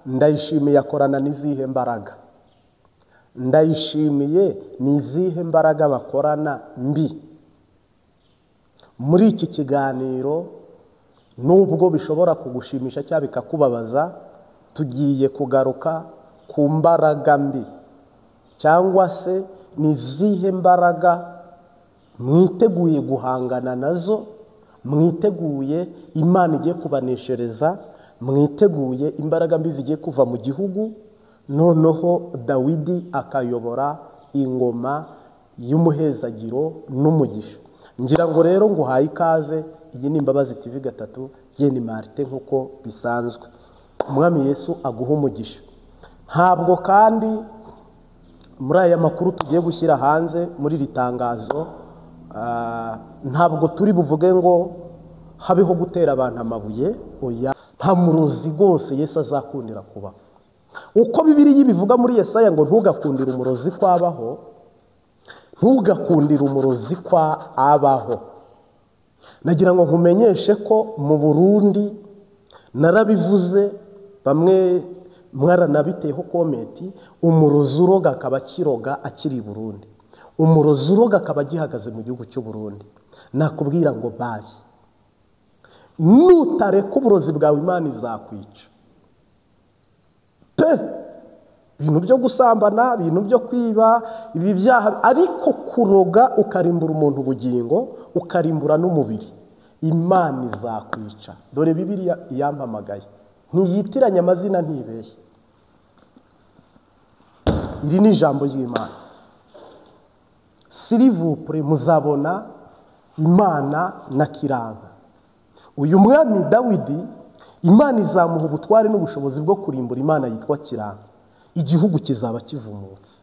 Ndayishimiye akorana n'izihe mbaraga? Ndayishimiye ni izihe mbaraga bakorana mbi? Muri iki kiganiro nubwo bishobora kugushimisha cyangwa bikakubabaza, tugiye kugaruka ku mbaraga mbi, cyangwa se ni izihe mbaraga mwiteguye guhangana nazo, mwiteguye Imana igiye kubaneshereza, mwiteguye imbaraga mbi zigiye kuva mu gihugu, noneho Dawidi akayobora ingoma y'umuhezagiro n'umugisha. Ngira ngo rero nguhaye ikaze. Iyi ni Imbabazi TV 3, Jeni Martin nkuko bisanzwe. Umwami Yesu aguha umugisha. Ntabwo kandi muri aya makuru tugiye gushyira hanze muri ritangazo, ntabwo turi buvuge ngo habeho gutera abantu amabuye. Oya, nta murozi rwose Yesu azakundira kuba. Uko Bibiliya bivuga muri Yesaya ngo ntugakundire umurozi kwabaho, ntugakundire umurozi kwa abaho. Nagira ngo nkumenyeshe ko mu Burundi, narabivuze, bamwe mwaranabiteho komenti, umurozi uroga akaba kiroga akiri i Burundi, umurozi uroga akaba gihagaze mu gihugu cy'u Burundi. Nakubwira ngo bayi, nutareka uburozi bwawe Imana izakwica pe. Ibintu byo gusambana, ibintu byo kwiba, ibi byaha, ariko kuroga ukarimbura umuntu ubugingo, ukarimbura n'umubiri, Imana izakwica. Dore Bibiliya yampamagaye, ntiyitiranya amazina, ntibeshye. Iri ni ijambo ry'Imana. Silivupure muzabona Imana na kiranga. Uyu mwami Dawidi, Imana izamuha ubutware n'ubushobozi bwo kurimbura Imana yitwa kiranga. Igihugu kizaba kivumutse.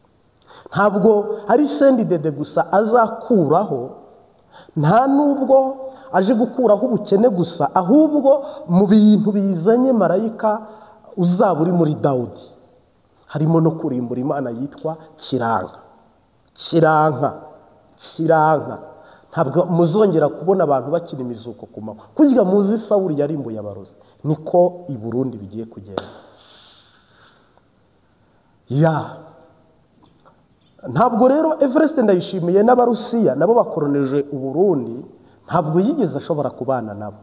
Ntabwo ari sendidede gusa azakuraho, nta nubwo aje gukuraho ubukene gusa, ahubwo mu bintu bizanye marayika uzaba uri muri Dawudi harimo no kurimbura Imana yitwa kiranga. Kiranga ntabwo muzongera kubona abantu bakina imizuko ku manywa. Kurya muzi Sawuli yarimbuye abarozi, niko i Burundi bigiye kugenda. Ntabwo rero Everest Ndayishimiye n'Abarusiya nabo bakoroneje u Burundi, ntabwo yigeze ashobora kubana nabo.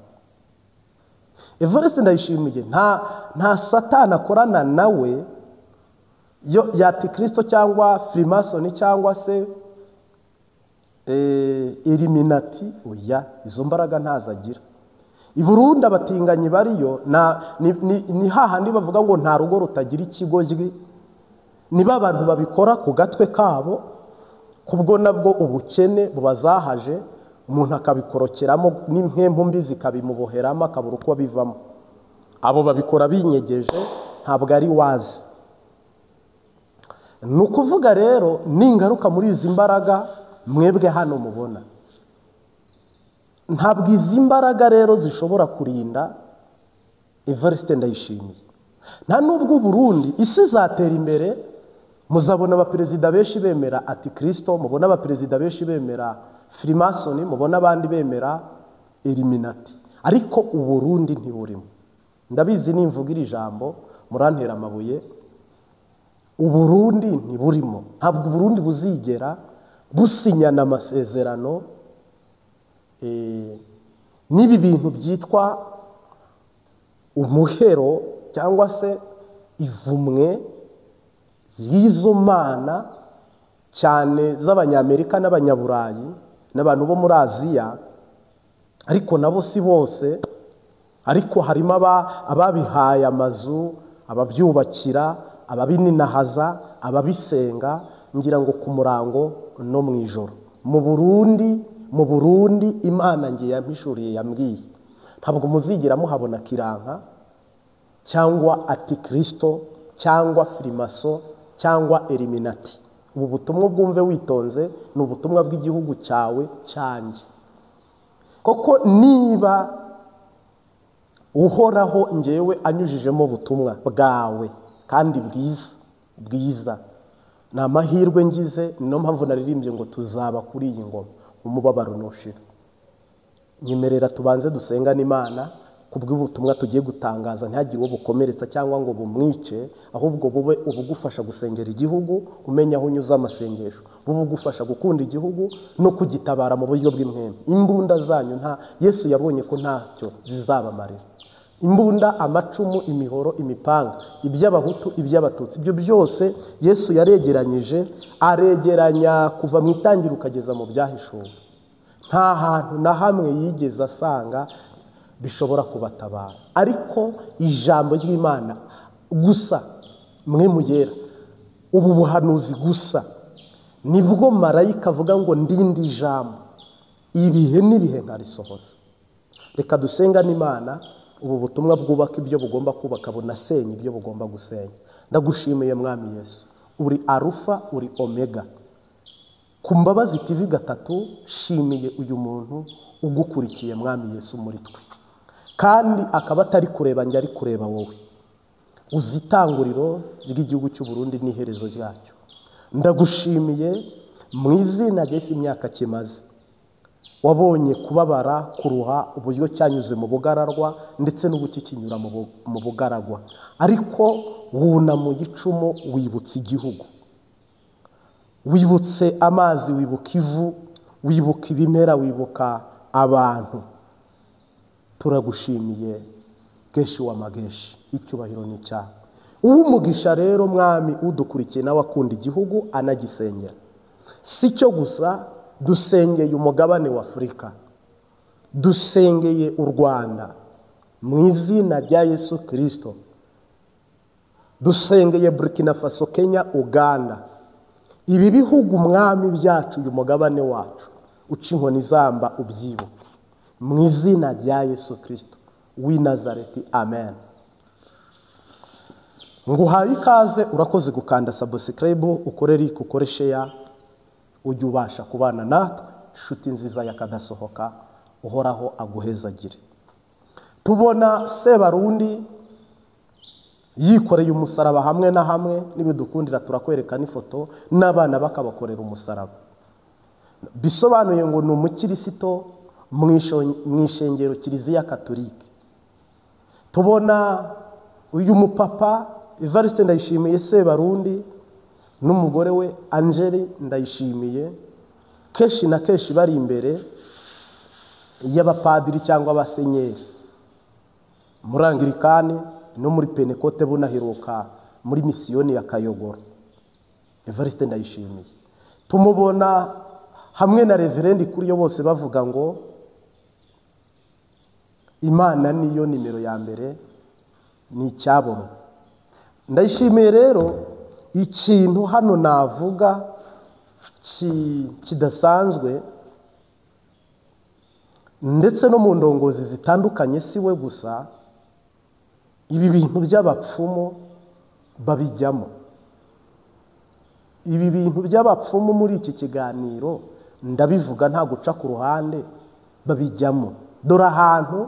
Everest Ndayishimiye nta Satani akorana nawe ya Antikristo cyangwa Freemason cyangwa se Illuminati. Oya, izo mbaraga ntazagira. I Burundi abatinganyi bariyo ni hahandi bavuga ngo nta rugo rutagira ikigojwi. Niba abantu babikora ku gatwe kabo, kubwo nabwo ubukene bubazahaje, umuntu akabikorokeramo n'impembu mbi zikabimuboheramo akabura uko bivamo. Abo babikora binyegeje, ntabwo ari wazi. Ni ukuvuga rero n'ingaruka muri izi mbaraga mwebwe hano mubona. Ntabwo izi mbaraga rero zishobora kurinda Everest Ndayishimiye. Nta nubwo Burundi isi izatera imbere, muzabona abaperezida benshi bemera Antikristo, mubona abaperezida benshi bemera Freemason, mubona abandi bemera Illuminati, ariko Uburundi ntiburimo. Ndabizi nimvuga iri jambo murantera amabuye. Uburundi ntiburimo. Ntabwo Uburundi buzigera businyana amasezerano n'ibi bintu byitwa umuhero cyangwa se ivumwe y'izo mana cyane z'Abanyamerika n'Abanyaburayi n'abantu bo muri Aziya. Ariko nabo si bose, ariko harimo ababihaye amazu, ababyubakira, ababininahaza, ababisenga, ngira ngo ku murango no mu ijoro. Mu Burundi Imana ngiye yampishuriye yambwiye, ntabwo muzigira muhabona kiranga cyangwa Antikristo cyangwa Freemason cyangwa Illuminati. Ubu butumwa bwumve witonze, ni ubutumwa bw'igihugu cyawe cyanjye. Koko niba uhoraho ngewe anyujijemo ubutumwa bwawe kandi bwiza, ni amahirwe ngize. Niyo mpamvu naririmbye ngo tuzaba kuri iyi ngoma umubabaro nushira. Nyemerera tubanze dusenga n'Imana kubw'ubutumwa tugiye gutangaza, ntihagire uwo bukomeretsa cyangwa ngo bumwice, ahubwo bube ubugufasha gusengera igihugu, umenya aho unyuza amasengesho, bube ugufasha gukunda igihugu no kugitabara mu buryo bw'imwembe. Imbunda zanyu Yesu yabonye ko ntacyo zizabamarira. Imbunda, amacumu, imihoro, imipanga, iby'abahutu, iby'abatutsi, ibyo byose Yesu yaregeranyije, aregeranya kuva mu itangira ukageza mu byahishuwe. Nta hantu na hamwe yigeze asanga bishobora kubatabara, ariko ijambo ry'Imana gusa, mwe muyera, ubu buhanuzi gusa nibwo marayika avuga ngo ndindi ijambo ibihe n'ibihe nkarisohoza. Reka dusenga n'Imana ubu butumwa bwubaka ibyo bugomba kubaka, bunasenya ibyo bugomba gusenya. Ndagushimiye Mwami Yesu, uri Arufa, uri Omega. Ku Mbabazi TV gatatu shimiye uyu muntu ugukurikiye Mwami Yesu muri twe, kandi akaba atari kureba njye, ari kureba wowe. Uzi itanguriro ry'igihugu cy'u Burundi n'iherezo ryacyo. Ndagushimiye mu izina ry'Yesu, imyaka kimaze wabonye kubabara, kuruha, uburyo cyanyuze mu bugararwa ndetse n'ubukikinyura mu bugaragwa, ariko wunamuye icumu, wibutse igihugu, wibutse amazi, wibuka ivu, wibuka ibimera, wibuka abantu. Turagushimiye Geshi wa mageshi, icyubahiro ni cyawe. Uwumugisha rero Mwami udukurikiye nawe akunda igihugu anagisengera. Si cyo gusa, dusengeye umugabane wa Afurika, dusengeye u Rwanda mu izina rya Yesu Kristo, dusengeye Burkina Faso, Kenya, Uganda. Ibi bihugu Mwami byacu, uyu mugabane wacu, uca inkoni zamba ubyibuke mu izina rya Yesu Kristo w'i Nazareti, amen. Nguhaye ikaze, urakoze gukanda subscribe, ukore like, ukore share, ujye ubasha kubana natwe, inshuti nziza yakadasohoka, uhoraho aguhezagire. Tubona Sebarundi yikoreye umusaraba hamwe na hamwe, nibidukundira turakwereka n'ifoto, n'abana bakabakorera umusaraba. Bisobanuye ngo ni umukirisito mu ishengero Kiliziya Katolike. Tubona uyu mupapa Evariste Ndayishimiye Sebarundi n'umugore we Angeli Ndayishimiye, kenshi na kenshi bari imbere y'abapadiri cyangwa abasenyeri muri Anglikani no muri Pentekote, bunaheruka muri misiyoni ya Kayogoro. Evariste Ndayishimiye tumubona hamwe na Reverend Kuriyo, bose bavuga ngo Imana niyo nimero ya mbere, ni icyabona. Ndayishimiye rero ikintu hano navuga kidasanzwe, ndetse no mu ndongozi zitandukanye, si we gusa, ibi bintu by'abapfumu babijyamo. Ibi bintu by'abapfumu muri iki kiganiro ndabivuga nta guca ku ruhande, babijyamo. Dore ahantu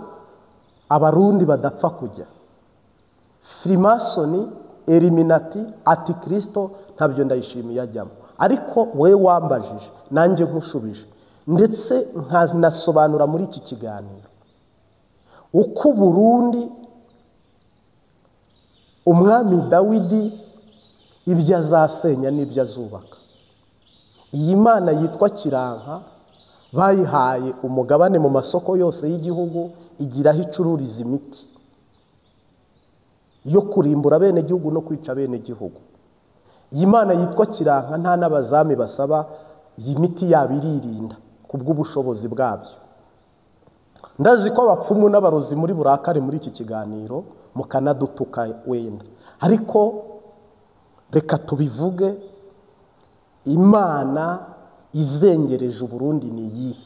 Abarundi badapfa kujya: Freemason, Illuminati, Antikristo, ntabyo Ndayishimiye ajyamo. Ariko we wambajije, nanjye nkushubije, ndetse nkanasobanura muri iki kiganiro uko Burundi umwami Dawidi ibyo azasenya n'ibyo azubaka. Iyi Mana yitwa Kiranka bayihaye umugabane mu masoko yose y'igihugu, igiraho icururiza imiti yo kurimbura bene gihugu no kwica bene gihugu. Iyi Mana yitwa Kiranka nta n'abazami basaba, iyi miti yabo iririnda kubw'ubushobozi bwabyo. Ndazi ko abapfumu n'abarozi muri burakare muri iki kiganiro mukanadutuka wenda, ariko reka tubivuge. Imana izengereje Uburundi ni iyihe?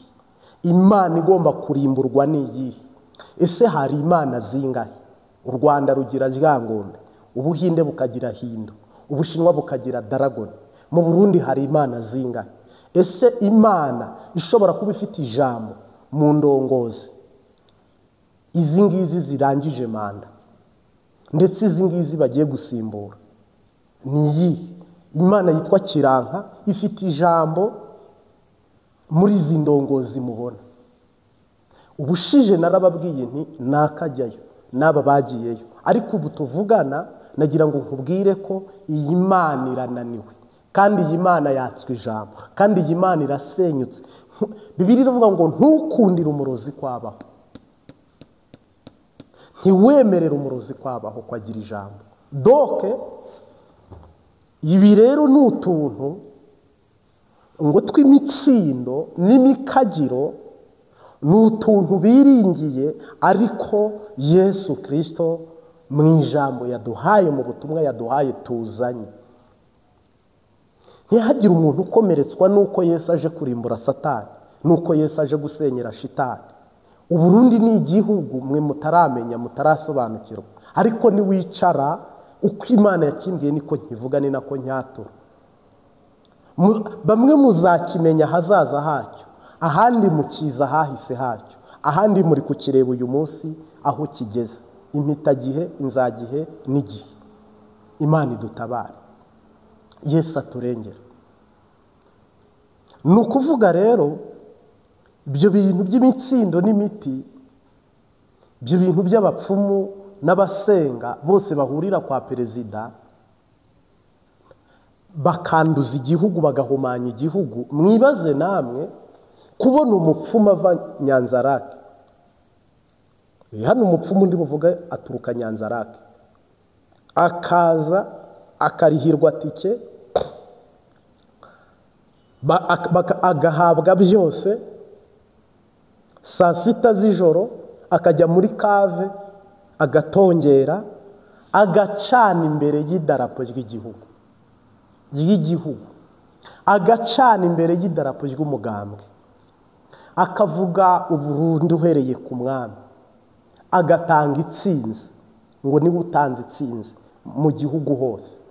Imana igomba kurimburwa ni iyihe? Ese hari imana zingahe? U Rwanda rugira Ryangombe, Ubuhinde bukagira Hindu, Ubushinwa bukagira Dragon. Mu Burundi hari imana zingahe? Ese Imana ishobora kuba ifite ijambo mu ndongozi izi ngizi zirangije manda, ndetse izi ngizi bagiye gusimbura, ni iyihe? Imana yitwa Kiranka ifite ijambo muri izi ndongozi mubona. ubushije narababwiye nti nakajyayo n'aba bagiyeyo, ariko ubu tuvugana nagira ngo nkubwire ko iyi Mana irananiwe, kandi iyi Mana yatswe ijambo, kandi iyi Mana irasenyutse. Bibiliya iravuga ngo ntukundire umurozi kwabaho, ntiwemerere umurozi kwabaho ko agira ijambo. Doke ibi rero ni utuntu ngo tw'imitsindo n'imikagiro, ni utuntu biringiye, ariko Yesu Kristo mu ijambo yaduhaye, mu butumwa yaduhaye tuzanye. Ntihagire umuntu ukomeretswa nuko Yesu aje kurimbura Satani, nuko Yesu aje gusenyera shitani. Uburundi ni igihugu mwe mutaramenya, mutarasobanukirwa, ariko niwicara uko Imana yakimbwiye niko nkivuga, ni nako nyatura. Bamwe muzakimenya hazaza hacyo, ahandi mukiza hahise hacyo, ahandi muri kukireba uyu munsi aho kigeze. Impitagihe, inzagihe n'igihe. Imana idutabare, Yesu aturengera. Ni ukuvuga rero ibyo bintu by'imitsindo n'imiti, ibyo bintu by'abapfumu n'abasenga bose bahurira kwa perezida bakanduza igihugu, bagahumanya igihugu. Mwibaze namwe kubona umupfumu ava Nyanzarake. Hano umupfumu ndi buvuga aturuka Nyanzarake, akaza akarihirwa tike, agahabwa byose, saa sita z'ijoro akajya muri kave agatongera, agacana imbere y'idarapo ry'igihugu, agacana imbere y'idarapo ry'umugambwe, akavuga Uburundi uhereye ku mwami, agatanga itsinzi, ngo niwe utanze itsinzi mu gihugu hose.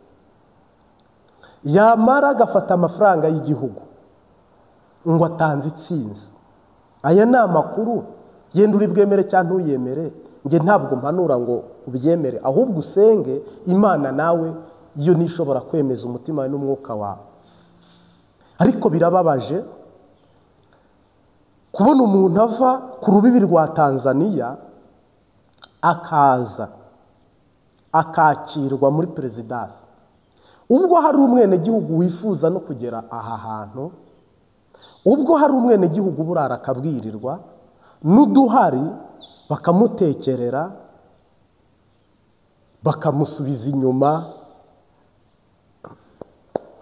Yamara agafata amafaranga y'igihugu ngo atanze itsinzi. Aya ni amakuru, yenda uri bwemere cyangwa ntuyemere, nge ntabwo mpanura ngo ubyemere, ahubwo usenge Imana nawe iyo nishobora kwemeza umutima n'umwuka wawe. Ariko birababaje kubona umuntu ava ku rubibi rwa Tanzania akaza akakirwa muri perezidansi, ubwo hari umwenegihugu wifuza no kugera aha hantu, ubwo hari umwenegihugu burara akabwirirwa, n'uduhari bakamutekerera bakamusubiza inyuma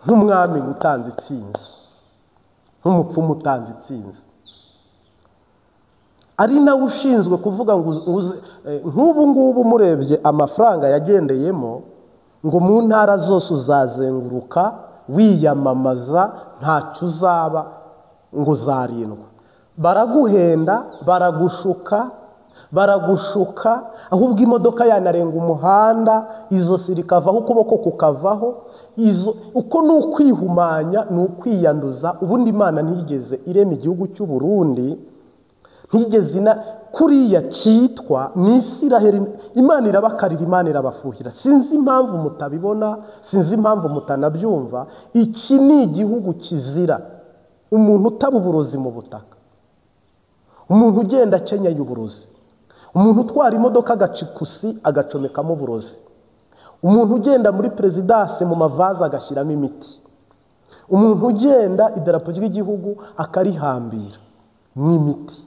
nk'umwami utanze itsinzi, nk'umupfumu utanze itsinzi, ari nawe ushinzwe kuvuga ngo nk'ubu ngubu murebye amafaranga yagendeyemo, ngo mu ntara zose uzazenguruka wiyamamaza ntacyo uzaba, ngo uzarindwa. Baraguhenda, baragushuka, ahubwo imodoka yanarenga umuhanda, izosi rikavaho, ukuboko kukavaho. Uko ni ukwihumanya, ni ukwiyanduza. Ubundi Imana ntiyigeze irema igihugu cy'u Burundi, ntiyigeze kuriya cyitwa ni Isiraheli. Imana irabakarira, Imana irabafuhira. Sinzi impamvu mutabibona, sinzi impamvu mutanabyumva. Iki ni igihugu kizira umuntu utaba uburozi mu butaka, umuntu ugenda akenyeye uburozi, umuntu utwara imodoka agacikusi agacomekamo uburozi, umuntu ugenda muri perezidansi mu mavaze agashyiramo imiti, umuntu ugenda idarapo ry'igihugu akarihambira n'imiti.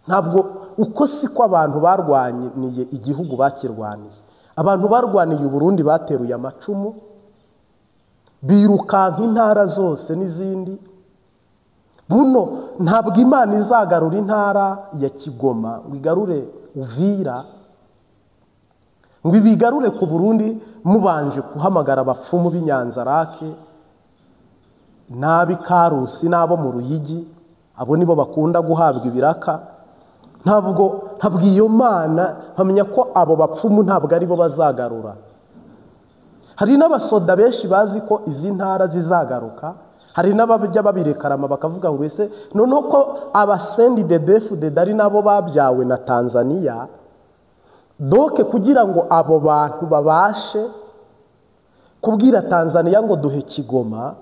Ntabwo uko siko abantu barwaniye igihugu bakirwaniye. Abantu barwaniye Uburundi bateruye amacumu, birukanka intara zose n'izindi. Buno ntabwo Imana izagarura intara ya Kigoma ngo igarure Uvira, ngo ibigarure ku Burundi mubanje kuhamagara abapfumu b'Inyanzarake n'ab'i Karusi n'abo mu Ruyigi. Abo nibo bakunda guhabwa ibiraka. Ntabwo iyo Mana mpamenya ko abo bapfumu ntabwo ari bo bazagarura. Hari n'abasoda benshi bazi ko izi ntara zizagaruka, hari n'abajya babirekarama bakavuga ngo ese noneho ko abasendi de defudede ari nabo babyawe na Tanzania, doke kugira ngo abo bantu babashe kubwira Tanzania ngo duhe Kigoma,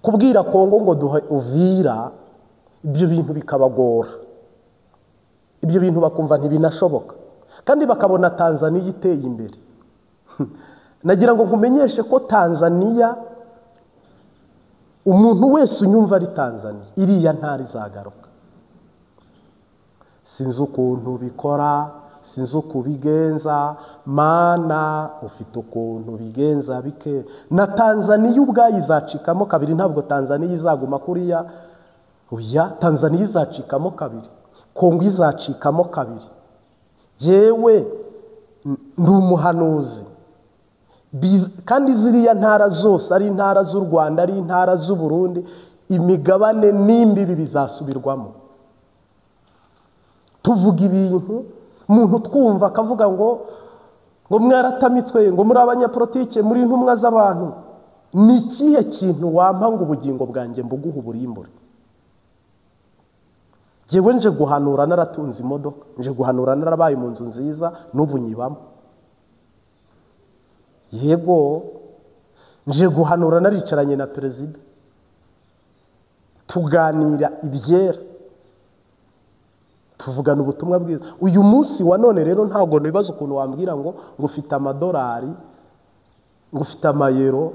kubwira Kongo ngo duhe Uvira, ibyo bintu bikabagora, ibyo bintu bakumva ntibinashoboka, kandi bakabona Tanzania iteye imbere. Nagira ngo nkumenyeshe ko Tanzania, umuntu wese unyumva ari Tanzania, iriya ntari zagaruka. Sinzi ukuntu bikora, sinzi uko bigenza, Mana ufite ukuntu bigenza bike. Na Tanzania ubwayo izacikamo kabiri, ntabwo Tanzania izaguma kuriya. Oya, Tanzania izacikamo kabiri, Kongo izacikamo kabiri. Jewe ndi umuhanuzi, kandi ziriya ntara zose ari intara z'u Rwanda, ari intara z'u Burundi, imigabane n'imbibi bizasubirwamo. Tuvuga ibintu umuntu twumva akavuga ngo mwaratamitswe, ngo muri abanyapolitike, muri intumwa z'abantu. Ni ikihe kintu wampa ngo ubugingo bwanjye mbuguhe uburimbure? Jewe nje guhanura naratunze imodoka, nje guhanura narabaye mu nzu nziza, n'ubu nyibamo. Yego, nje guhanura naricaranye na perezida, tuganira ibyera, tuvugana ubutumwa bwiza. Uyu munsi wa none rero ntabwo nibaza ukuntu wambwira ngo ufite amadolari, ngo ufite amayero.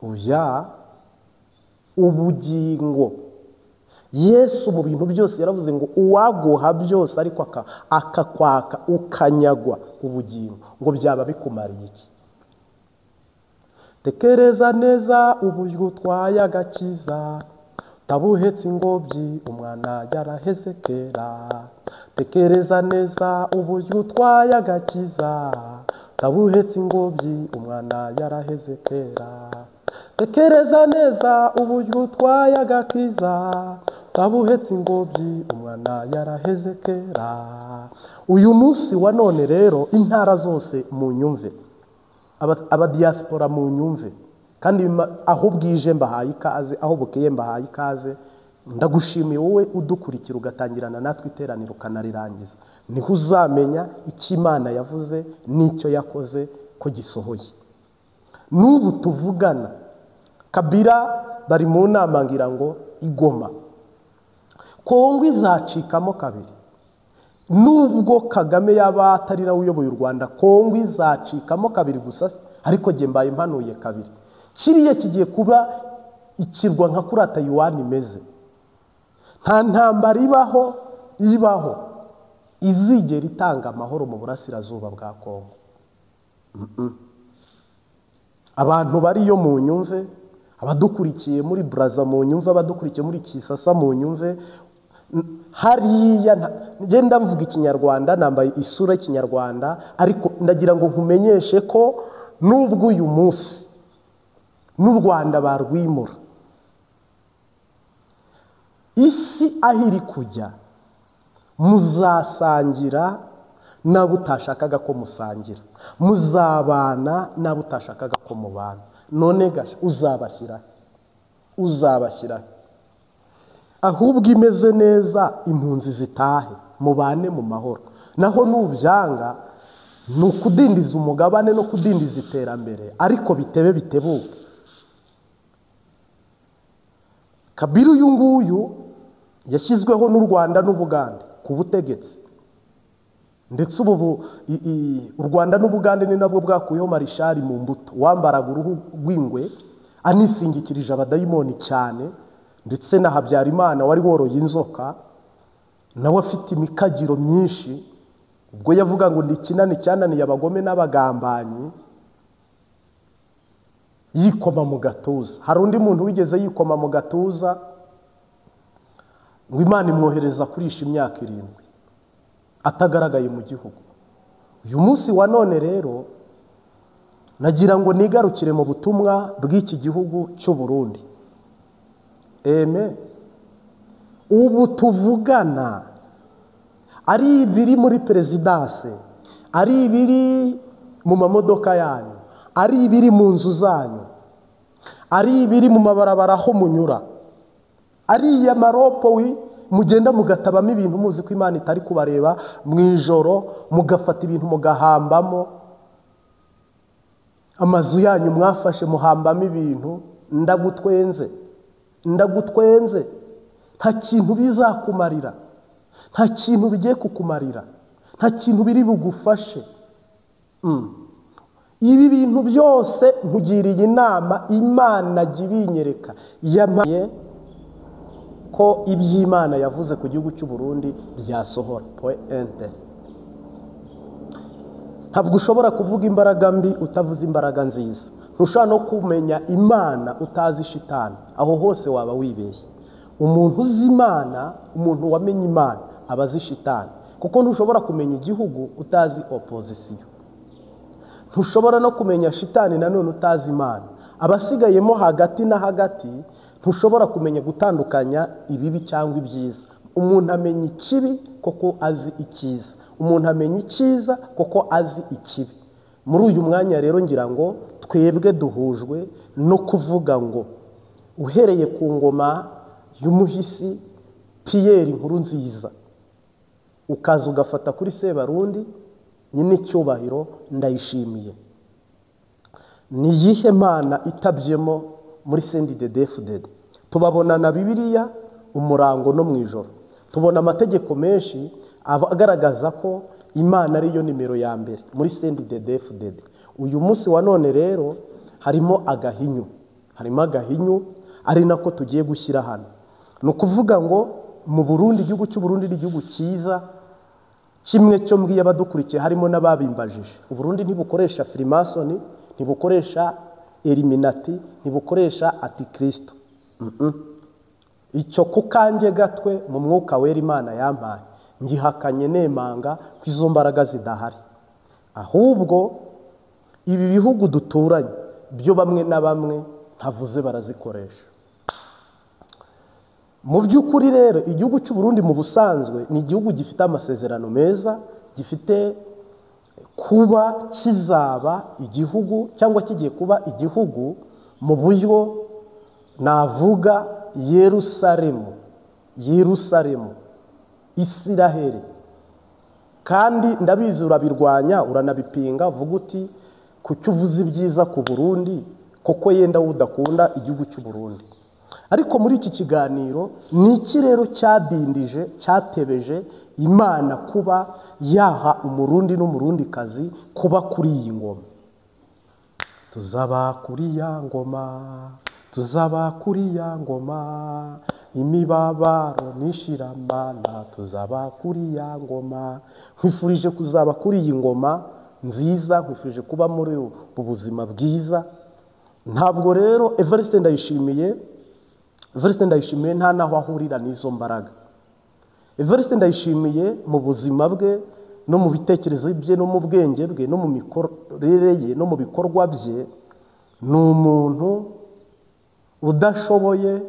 Oya, ubugingo. Yesu mu bintu byose yaravuze ngo uwaguha byose ariko akakwaka ukanyagwa ubugingo, ngo byaba bikumariye iki? Tekereza neza uburyo utwaye agakiza, tabuhetse ingobyi umwana yaraheze kera. Tekereza neza uburyo utwaye agakiza, tabuhetse ingobyi umwana yaraheze kera. Tekereza neza uburyo utwaye agakiza, tabuhetse ingobyi umwana yaraheze kera. Uyu munsi wa none rero intara zose mu nyumve, abadiaspora mu nyumve, kandi aho bwije mbahaye ikaze, aho bukeye mbahaye ikaze. Ndagushimiye wowe udukurikira ugatangirana natwe iteraniro ukanarirangiza. Niho uzamenya icyo Imana yavuze n'icyo yakoze ko gisohoye. N'ubu tuvugana, Kabila bari mu nama ngira ngo igoma, Kongo izacikamo kabiri. Nubwo Kagame yaba atari nawe uyoboye u Rwanda, Kongo izacikamo kabiri gusa, ariko jye mbaye impanuye kabiri. Kiriya kigiye kuba ikirwa nka kuri Taiwan imeze. Nta ntambara ibaho izigera itanga amahoro mu burasirazuba bwa Kongo. Abantu bariyo mu nyumve, abadukurikiye muri Braza mu nyumve, abadukurikiye muri Kisasa mu nyumve, hariya ngenda mvuga ikinyarwanda, nambaye isura y'ikinyarwanda, ariko ndagira ngo nkumenyeshe ko nubwo uyu munsi n'u Rwanda barwimura, isi aho iri kujya muzasangira nabo utashakaga ko musangira, muzabana nabo utashakaga ko mubana. None gasha uzabashyira ahubwo imeze neza, impunzi zitahe, mubane mu mahoro. Naho nubyanga ni ukudindiza umugabane no kudindiza iterambere, ariko bitebe bitebuke. Kabila uyu nguyu yashyizweho n'u Rwanda n'Ubugande ku butegetsi, ndetse ubu u Rwanda n'Ubugande ni nabwo bwakuyeho Marishali mu mbuto, wambaraga uruhu rw'ingwe anisingikirije abadayimoni cyane, ndetse na Habyarimana wari woroye inzoka nawe afite imikagiro myinshi, ubwo yavuga ngo ndi kinani cyananiye abagome n'abagambanyi, yikoma mu gatuza. Hari undi muntu wigeze yikoma mu gatuza ngo Imana imwohereza kurisha imyaka 7 atagaragaye mu gihugu. Uyu munsi wa none rero nagira ngo nigarukire mu butumwa bw'iki gihugu cy'u Burundi. Ubu tuvugana, ari ibiri muri perezidanse, ari ibiri mu mamodoka yanyu, ari ibiri mu nzu zanyu, ari ibiri mu mabarabara aho munyura, ari ya maropo mugenda mugatabamo ibintu muzi ko Imana itari kubareba mu ijoro, mugafata ibintu mugahambamo, amazu yanyu mwafashe muhambamo ibintu. Ndagutwenze nta kintu bizakumarira, nta kintu bigiye kukumarira, nta kintu biri bugufashe. Ibi bintu byose nkugiriye inama, Imana jya ibinyereka. Yampaye ko iby'Imana yavuze ku gihugu cy'u Burundi byasohora. Ntabwo ushobora kuvuga imbaraga mbi utavuze imbaraga nziza. Ntushobora no kumenya Imana utazi shitani. Aho hose waba wibeshye. Umuntu uzi Imana, umuntu wamenye Imana aba azi shitani, kuko ntushobora kumenya igihugu utazi opozisiyo. Ntushobora no kumenya shitani nanone utazi Imana. Abasigayemo hagati na hagati ntushobora kumenya gutandukanya ibibi cyangwa ibyiza. Umuntu amenya ikibi kuko azi icyiza, umuntu amenya icyiza kuko azi ikibi. Muri uyu mwanya rero ngira ngo twebwe duhujwe no kuvuga ngo uhereye ku ngoma y'umuhisi Pierre Nkurunziza ukaza ugafata kuri Sebarundi, nyine cyubahiro Ndayishimiye, ni yihe Mana itabyemo muri CNDD-FDD? Tubabona na Bibiliya umurango no mwijoro, tubona amategeko menshi agaragaza ko Imana ariyo nimero ya mbere muri CNDD-FDD. Uyu munsi wa none rero harimo agahinyu, ari nako tugiye gushyira hano. Ni ukuvuga ngo mu Burundi, igihugu cy'u Burundi ni igihugu cyiza, kimwe cyo mbwiye abadukurikiye harimo n'ababimbajije. Uburundi ntibukoresha Freemason, ntibukoresha Illuminati, ntibukoresha Antikristo. Icyo kukanjye gatwe mu mwuka wera Imana yampaye ngihakanye nemanga ko izo mbaraga zidahari. Ahubwo ibi bihugu duturanye byo bamwe na bamwe ntavuze barazikoresha. Mu by'ukuri rero igihugu cy'u Burundi mu busanzwe ni igihugu gifite amasezerano meza, gifite kuba kizaba igihugu cyangwa kigiye kuba igihugu mu buryo navuga Yerusalemu, Isiraheli. Kandi ndabizi urabirwanya, uranabipinga, uvuga uti kuki uvuze ibyiza ku Burundi kuko yenda udakunda igihugu cy'u Burundi. Ariko muri iki kiganiro ni iki rero cyadindije, cyatebeje Imana kuba yaha umurundi n'umurundikazi kuba kuri iyi ngoma? Tuzaba kuri ya ngoma, tuzaba kuri ya ngoma, imibabaro nishiramana, tuzaba kuri ya ngoma. Nkwifurije kuzaba kuri iyi ngoma nziza, nkwifurije kuba muri ubu buzima bwiza. Ntabwo rero Evariste Ndayishimiye nta naho ahurira n'izo mbaraga. Evariste Ndayishimiye mu buzima bwe no mu bitekerezo bye no mu bwenge bwe no mu mikorere ye no mu bikorwa bye ni umuntu udashoboye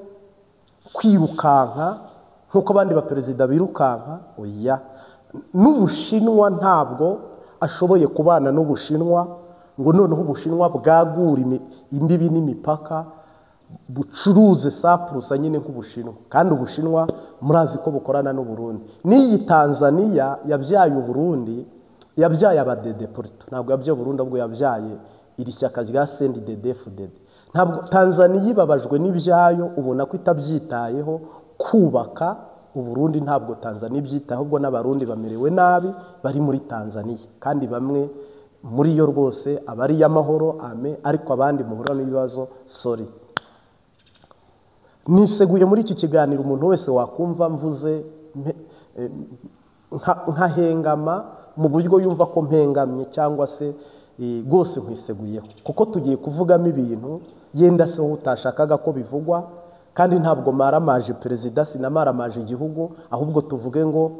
kwirukanka nk'uko abandi baperezida birukanka. Oya, n'Ubushinwa ntabwo ashoboye kubana n'Ubushinwa ngo noneho Ubushinwa bwagura imbibi n'imipaka bucuruze saprusa nyine nk'Ubushinwa. Kandi Ubushinwa murazi ko bukorana n'u Burundi. N'iyi Tanzania yabyaye u Burundi, yabyaye abadedeporto, ntabwo yabyaye Burundi, ahubwo yabyaye iri shyaka rya CNDD-FDD. Ntabwo Tanzania ibabajwe n'ibyayo, ubona ko itabyitayeho kubaka u Burundi. Ntabwo Tanzania ibyitayeho, ahubwo n'abarundi bamerewe nabi bari muri Tanzania, kandi bamwe muri yo rwose abari y'amahoro ame, ariko abandi muhura n'ibibazo sorry. Niseguye muri iki kiganiro umuntu wese wakumva mvuze nkahengama mu buryo yumva ko mpengamye cyangwa se rwose nkwiseguyeho, kuko tugiye kuvugamo ibintu yenda se utashakaga ko bivugwa. Kandi ntabwo maramaje perezida, sinamaramaje igihugu, ahubwo tuvuge ngo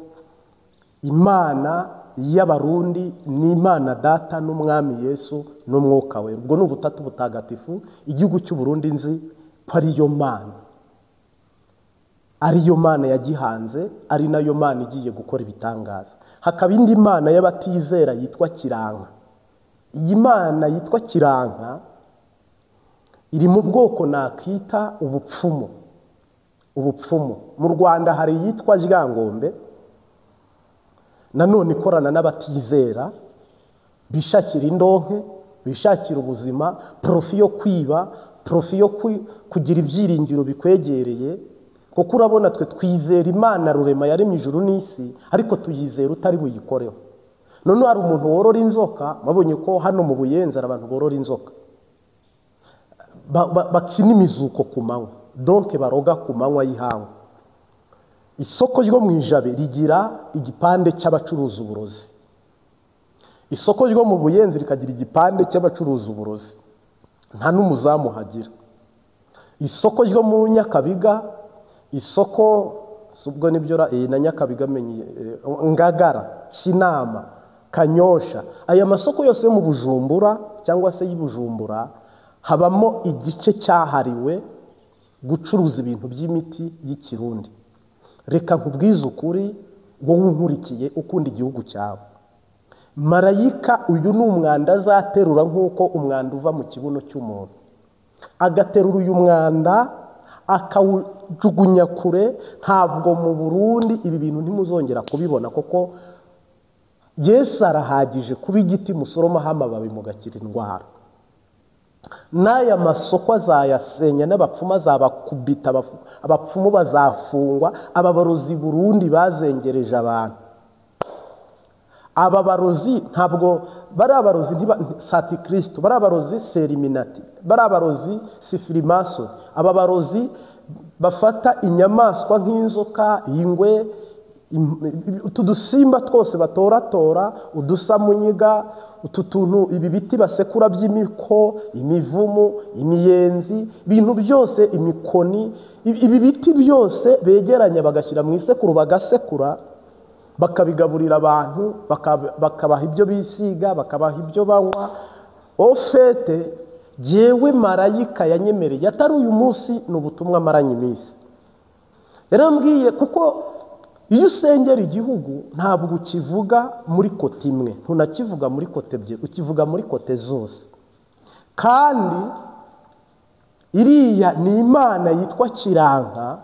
Imana y'Abarundi ni Imana Data n'Umwami Yesu n'Umwuka we. Ubwo ni ubutatu butagatifu. Igihugu cy'u Burundi nzi ko ariyo Mana yagihanze, ari nayo Mana igiye gukora ibitangaza. Hakaba indi Mana y'abatizera yitwa Kiranka. Iyi Mana yitwa Kiranka iri mu bwoko nakwita ubupfumu. Mu Rwanda hari yitwa Ryangombe, nanone ikorana n'abatizera, bishakira indonke, bishakira ubuzima, profi yo kwiba, profi yo kugira ibyiringiro bikwegereye, kuko urabona twe twizera Imana rurema yaremye ijuru n'isi, ariko tuyizera utari buyikoreho. None hari umuntu worora inzoka, mabonye ko hano mu Buyenzi hari abantu borora inzoka, bakina imizuko ku manywa, donc baroga ku manywa y'ihangu. Isoko ryo mu Ijabe rigira igipande cy'abacuruza uburozi, isoko ryo mu Buyenzi rikagira igipande cy'abacuruza uburozi, nta n'umuzamu hagira. Isoko ryo mu Nyakabiga, isoko subwo nibyo na Nyakabiga menye, Ngagara, Kinama, Kanyosha, aya masoko yose yo mu Bujumbura cyangwa se y'Ibujumbura habamo igice cyahariwe gucuruza ibintu by'imiti y'ikirundi. Reka nkubwize ukuri, wowe unkurikiye ukunda igihugu cyawe, marayika uyu ni umwanda azaterura nk'uko umwanda uva mu kibuno cy'umuntu, agaterura uyu mwanda akawujugunya kure. Ntabwo mu Burundi ibi bintu ntimuzongera kubibona, kuko Yesu arahagije kuba igiti musoromaho amababi mugakira indwara. N'aya masoko azayasenya, n'abapfumu azabakubita, abapfumu bazafungwa. Ababarozi Burundi bazengereje abantu, ababarozi ntabwo bari abarozi sati Kristo, bari abarozi seriminati, bari abarozi sifirimaso, ababarozi bafata inyamaswa nk'inzoka, ingwe, utu dusimba twose batoratora, udusamunyiga, utu tuntu, ibi biti basekura by'imiko, imivumu, imiyenzi, ibintu byose, imikoni, ibi biti byose begeranya bagashyira mu isekuru, bagasekura, bakabigaburira abantu, bakabaha ibyo bisiga, bakabaha ibyo banywa. Ofete jewe marayika yanyemereye, atari uyu munsi, n'ubutumwa maranye iminsi. Yarambwiye kuko iyo usengera igihugu ntabwo ukivuga muri kote imwe, ntunakivuga muri kote ebyiri, ukivuga muri kote zose. Kandi iriya ni Imana yitwa Kiranka,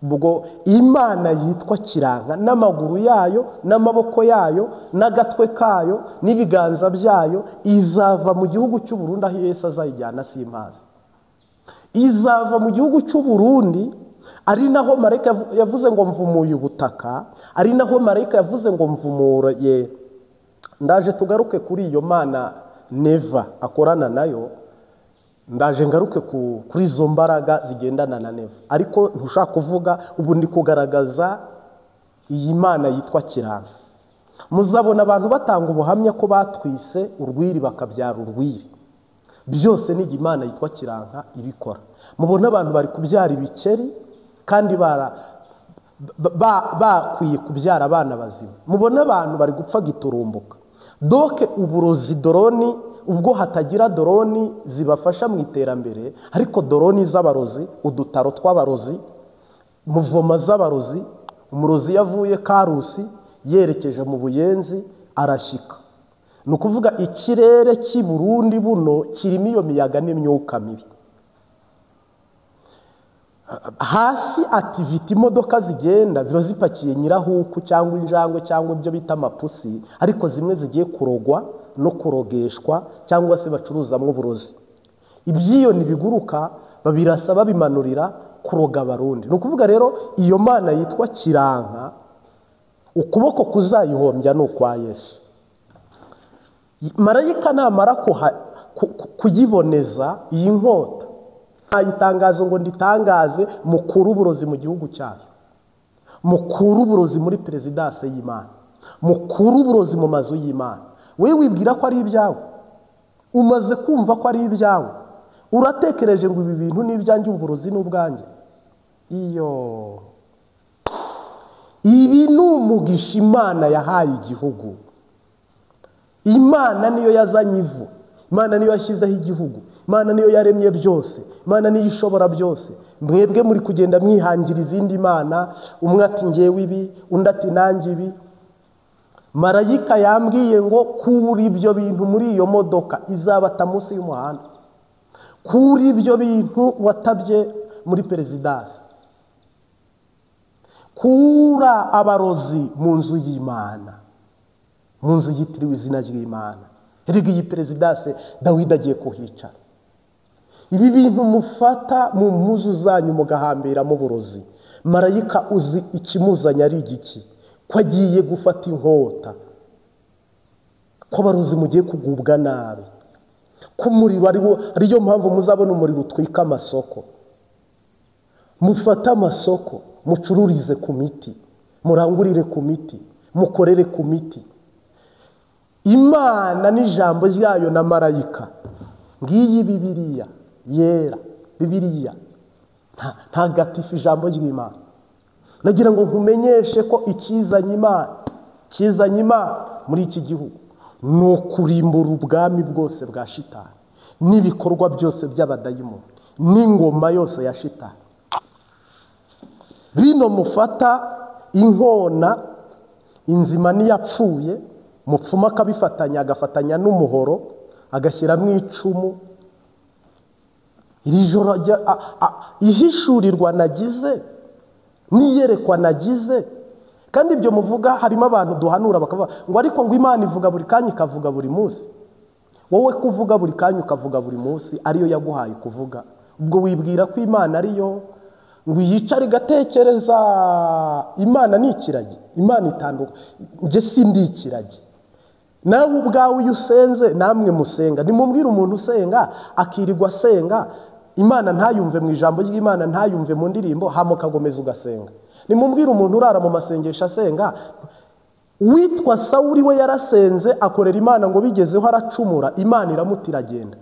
ubwo Imana yitwa Kiranka n'amaguru yayo n'amaboko yayo n'agatwe kayo n'ibiganza byayo izava mu gihugu cy'u Burundi, aho Yesu azayijyana simpazi. Izava mu gihugu cy'u Burundi, ari naho marayika yavuze ngo mvumuye ubutaka, ari naho marayika yavuze ngo mvumuye. Ndaje tugaruke kuri iyo Mana Neva akorana nayo, ndaje ngaruke kuri izo mbaraga zigendana na Neva, ariko ntushaka kuvuga ubu ndi kugaragaza iyi Mana yitwa Kiranka. Muzabona abantu batanga ubuhamya ko batwise urwiri bakabyara urwiri, byose ni Imana yitwa Kiranka ibikora. Mubona abantu bari kubyara ibikeri kandi bakwiye kubyara abana bazima. Mubona abantu bari gupfa giturumbuka. Doke uburozi doroni, ubwo hatagira doroni zibafasha mu iterambere, ariko doroni z'abarozi, udutaro tw'abarozi, muvoma z'abarozi. Umurozi yavuye Karusi yerekeje mu Buyenzi arashyika. Ni ukuvuga ikirere cy'i Burundi buno kirimo iyo miyaga n'imyuka mibi. Hasi activity imodoka zigenda ziba zipakiye nyirahuku cyangwa injangwe cyangwa ibyo bita amapusi, ariko zimwe zigiye kurogwa no kurogeshwa cyangwa se bacuruzamwo uburozi. Ibyiyo nibiguruka babirasa babimanurira kuroga Abarundi. Ni ukuvuga rero iyo Mana yitwa Kiranka, ukuboko kuzayihombya ni ukwa Yesu. Marayika namara kuyiboneza iyi nkota, itangazo ngo nditangaze mukuru uburozi mu gihugu cyacu, mukuru uburozi muri perezidanse y'Imana, mukuru uburozi mu mazu y'Imana. Wewe wibwira ko ari ibyawe, umaze kumva ko ari ibyawe, uratekereje ngo ibi bintu ni ibyanjye, uburozi ni ubwanjye. Iyo ibi ni umugisha Imana yahaye igihugu. Imana niyo yazanye ivu, Imana niyo yashyizeho igihugu, Imana niyo yaremye byose, Imana niyo ishobora byose. Mwebwe muri kugenda mwihangira izindi mana, umwe ati ngewe ibi, undi ati nanjye ibi. Marayika yambwiye ngo kuri ibyo bintu muri iyo modoka izabata munsi y'umuhanda, kuri ibyo bintu watabye muri perezidansi, kura abarozi mu nzu y'Imana, mu nzu yitiriwe izina ry'Imana. Erega iyi perezidanse Dawidi agiye kuhicara. Ibi bintu mufata mu mpuzu zanyu mugahambiramo uburozi, marayika uzi ikimuzanye ari igiki, ko agiye gufata inkota, ko baruzi mugiye kugubwa nabi, ko umuriro ariyo mpamvu muzabona umuriro utwika amasoko. Mufate amasoko mucururize ku miti, murangurire ku miti, mukorere ku miti. Imana n'ijambo ryayo na marayika, ngiyi Bibiliya yera, Bibiliya ntagatifu, ijambo ry'Imana. Nagira ngo nkumenyeshe ko ikizanye Imana muri iki gihugu ni ukurimbura ubwami bwose bwa shitani n'ibikorwa byose by'abadayimoni n'ingoma yose ya shitani. Bino mufata inkona inzima niyapfuye, mupfuma agafatanya n'umuhoro, agashyiramo icumu. Iri joro ihishurirwa nagize niyerekwa nagize, kandi ibyo muvuga harimo abantu duhanura bakavuga ngo ariko ngo Imana ivuga buri kanya ikavuga buri munsi. Wowe kuvuga buri kanya ukavuga buri munsi ariyo yaguhaye kuvuga, ubwo wibwira ko Imana ariyo ngo yicare gatekereza? Imana ni ikiragi, Imana itanduka. Nge sindi ikiragi. Nawe ubwawe iyo usenze, namwe musenga, nimumbwire umuntu usenga akirirwa asenga Imana ntayumve mu ijambo ry'Imana, ntayumve mu ndirimbo, hama ukagomeza ugasenga. Nimumbwire umuntu urara mu masengesho asenga. Witwa Sawuli we yarasenze akorera Imana ngo bigezeho aracumura, Imana iramutira agenda,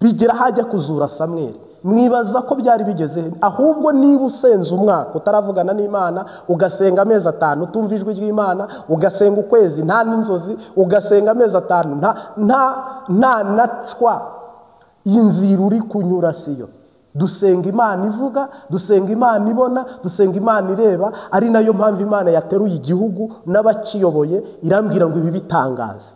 bigira hajya kuzura Samweli. Mwibaza ko byari bigeze? Ahubwo niba usenze umwaka utaravugana n'Imana, ugasenga amezi 5 utumva ijwi ry'Imana, ugasenga ukwezi nta n'inzozi, ugasenga amezi 5 nta nacwa, inzira uri kunyura siyo. Dusenga Imana ivuga, dusenga Imana ibona, dusenga Imana ireba. Ari nayo mpamvu Imana yateruye igihugu n'abakiyoboye, irambwira ngo ibi bitangaza.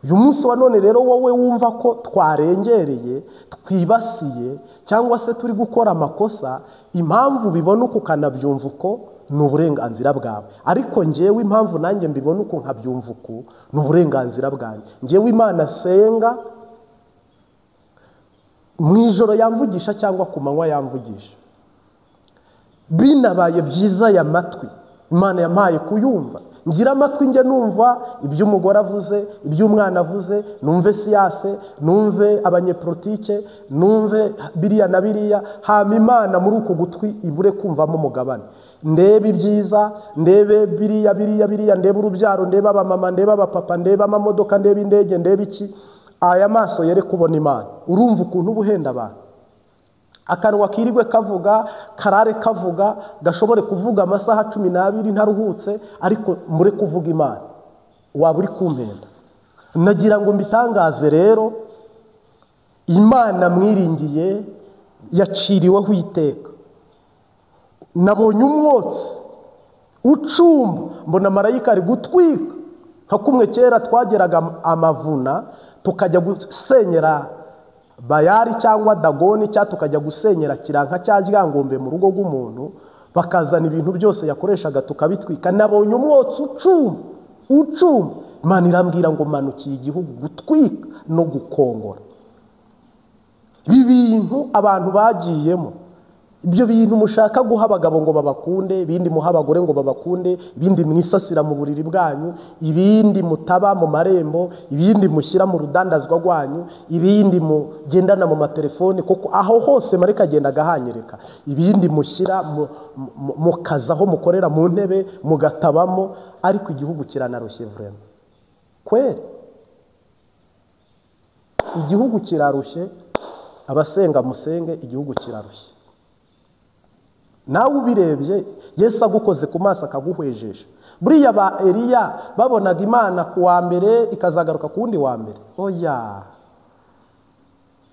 Uyu munsi wa none rero wowe wumva ko twarengereye, twibasiye, cyangwa se turi gukora amakosa, impamvu bibona uko ukanabyumva uko ni uburenganzira bwawe. Ariko njyewe impamvu nanjye mbibona uko nkabyumva uko ni uburenganzira bwanjye. Njyewe Imana senga mu ijoro yamvugisha cyangwa ku manywa yamvugisha. Binabaye byiza ya matwi Imana yampaye kuyumva, ngira amatwi njye numva iby'umugore avuze, iby'umwana avuze, numve siyase, numve abanyepolitike, numve biriya na biriya. Hama Imana muri uko gutwi ibure kumvamo umugabane, ndebe ibyiza, ndebe biriya, ndebe urubyaro, ndebe abamama, ndebe abapapa, ndebe amamodoka, ndebe indege, ndebe iki. Aya maso yere kubona Imana. Urumva ukuntu ubuhenda abantu. Akanwa kirirwe kavuga, karare kavuga, gashobore kuvuga amasaha 12 ntaruhutse, ariko mure kuvuga Imana, waba uri kumpenda. Nagira ngo mbitangaze rero, Imana mwiringiye yaciriweho iteka. Nabonye umwotsi ucumba, mbona marayika ari gutwika, nka kumwe kera twageraga amavuna tukajya gusenyera Bayari cyangwa Dagoni, cyangwa tukajya gusenyera kiranka cya Ryangombe mu rugo rw'umuntu, bakazana ibintu byose yakoreshaga tukabitwika. Nabonye umwotsi ucumba. Imana irambwira ngo manukiye igihugu gutwika no gukongora. Ibi bintu abantu bagiyemo, ibyo bintu mushaka guha abagabo ngo babakunde, ibindi muha abagore ngo babakunde, ibindi mwisasira mu buriri bwanyu, ibindi mutaba mu marembo, ibindi mushyira mu rudandazwa rwanyu, ibindi mugendana mu matelefone, kuko aho hose marika agenda agahanyereka. Ibindi mushyira mu kazi aho mukorera mu ntebe mugatabamo. Ariko igihugu kiranarushye vraiment kweri, igihugu kirarushye. Abasenga musenge, igihugu kirarushye. Nawe ubirebye Yesu agukoze ku maso akaguhwejesha. Buriya ba Eliya babonaga Imana ku wa mbere ikazagaruka ku wundi wa mbere. Oya,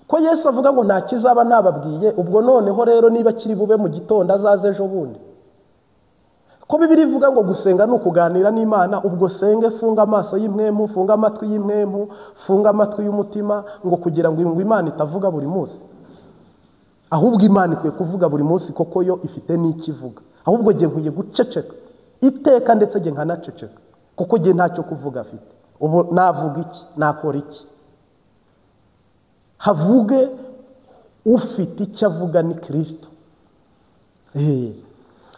ko Yesu avuga ngo nta kizaba nababwiye, ubwo noneho rero niba kiri bube mu gitondo azaze ejo bundi. Ko Bibiliya ivuga ngo gusenga ni ukuganira n'Imana, ubwo senge, funga amaso y'impwemu, funga amatwi y'impwemu, funga amatwi y'umutima, ngo kugira ngo Imana itavuga buri munsi. Ahubwo Imana ikwiye kuvuga buri munsi, koko yo ifite n'ikivuga. Ahubwo ngiye nkwiye guceceka iteka, ndetse ngiye nkanaceceka, kuko ngiye ntacyo kuvuga afite. Ubu navuga iki? Nakora iki? Havuge ufite icyo avuga ni Kristo.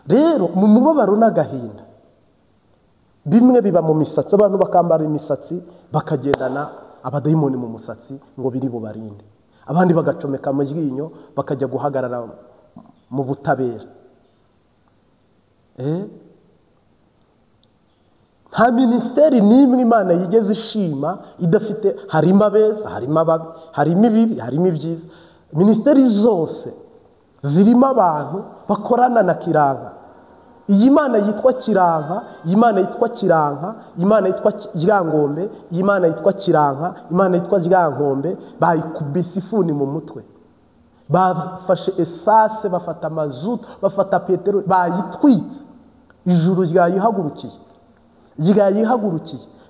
rero mu mubabaro n'agahinda bimwe biba mu misatsi, abantu bakambara imisatsi bakagendana abadayimoni mu musatsi ngo biri bubarinde, abandi bagacomeka mu ryinyo bakajya guhagarara mu butabera. Nta minisiteri n'imwe Imana yigeze ishima idafite, harimo abeza, harimo ababi, harimo ibibi, harimo ibyiza. Minisiteri zose zirimo abantu bakorana na Kiranka. Iyi Mana yitwa Kiranka, iyi Mana yitwa Kiranka, Imana yitwa Ryangombe, iyi Mana yitwa Kiranka, Imana yitwa Ryankombe, bayikubise ifuni mu mutwe, bafashe esase, bafata mazutu, bafata peteroli, bayitwitse. Ijuru ryayihagurukiye.